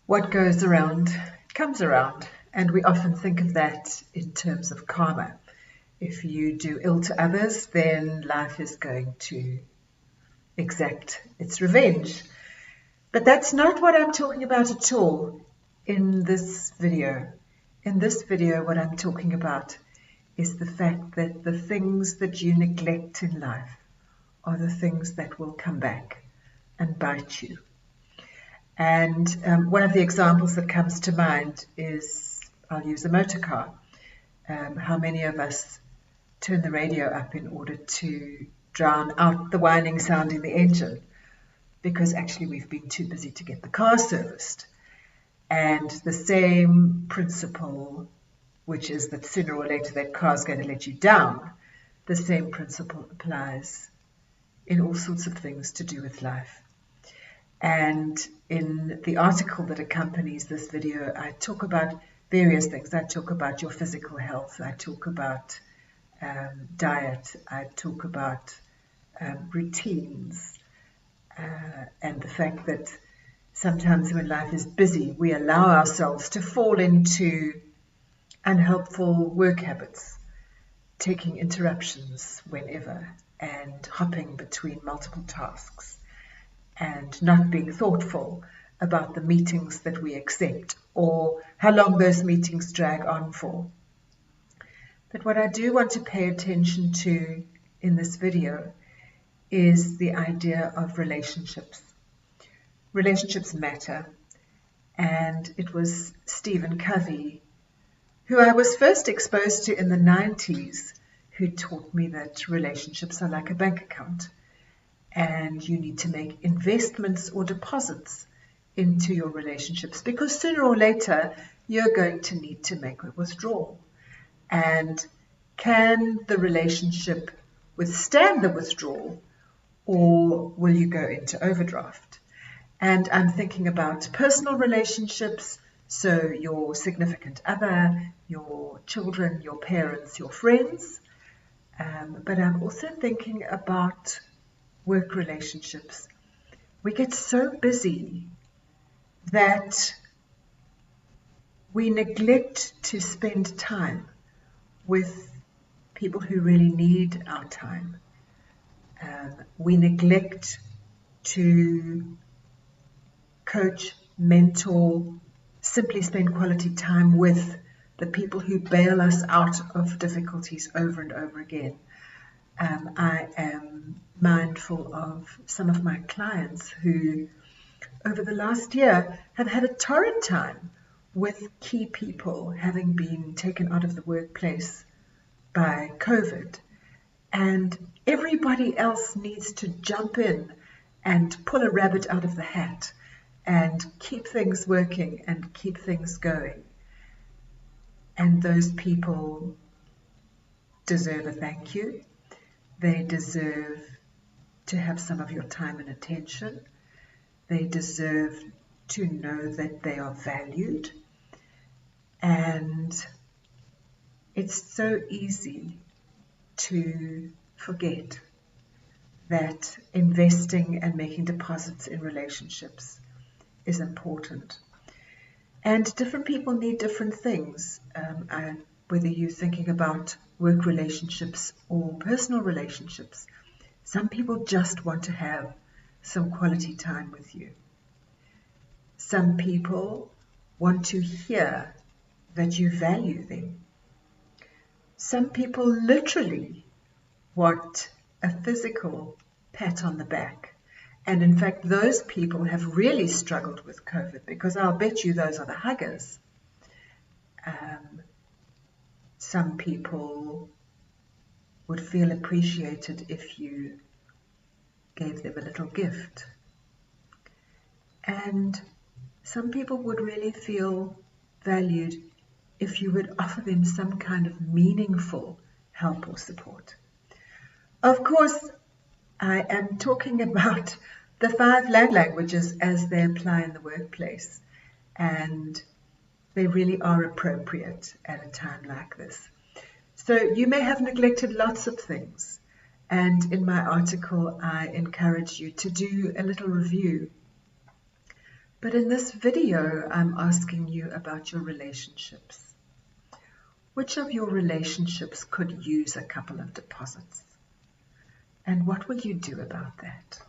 What goes around comes around, and we often think of that in terms of karma. If you do ill to others, then life is going to exact its revenge. But that's not what I'm talking about at all in this video. In this video, what I'm talking about is the fact that the things that you neglect in life are the things that will come back and bite you. And one of the examples that comes to mind is, I'll use a motor car. How many of us turn the radio up in order to drown out the whining sound in the engine because actually we've been too busy to get the car serviced. And the same principle, which is that sooner or later that car is going to let you down, the same principle applies in all sorts of things to do with life. And in the article that accompanies this video, I talk about various things. I talk about your physical health. I talk about diet. I talk about routines and the fact that sometimes when life is busy, we allow ourselves to fall into unhelpful work habits, taking interruptions whenever and hopping between multiple tasks, and not being thoughtful about the meetings that we accept or how long those meetings drag on for. But what I do want to pay attention to in this video is the idea of relationships. Relationships matter, and it was Stephen Covey, who I was first exposed to in the 90s, who taught me that relationships are like a bank account. And you need to make investments or deposits into your relationships because sooner or later you're going to need to make a withdrawal. And can the relationship withstand the withdrawal, or will you go into overdraft? And I'm thinking about personal relationships, so your significant other, your children, your parents, your friends. But I'm also thinking about work relationships. We get so busy that we neglect to spend time with people who really need our time. We neglect to coach, mentor, simply spend quality time with the people who bail us out of difficulties over and over again. I am mindful of some of my clients who, over the last year, have had a torrid time with key people having been taken out of the workplace by COVID. And everybody else needs to jump in and pull a rabbit out of the hat and keep things working and keep things going. And those people deserve a thank you. They deserve to have some of your time and attention. They deserve to know that they are valued. And it's so easy to forget that investing and making deposits in relationships is important. And different people need different things. Whether you're thinking about work relationships or personal relationships, some people just want to have some quality time with you. Some people want to hear that you value them. Some people literally want a physical pat on the back. And in fact, those people have really struggled with COVID because I'll bet you those are the huggers. Some people would feel appreciated if you gave them a little gift. And some people would really feel valued if you would offer them some kind of meaningful help or support. Of course, I am talking about the 5 languages as they apply in the workplace, and they really are appropriate at a time like this. So you may have neglected lots of things, and in my article I encourage you to do a little review. But in this video, I'm asking you about your relationships. Which of your relationships could use a couple of deposits? And what will you do about that?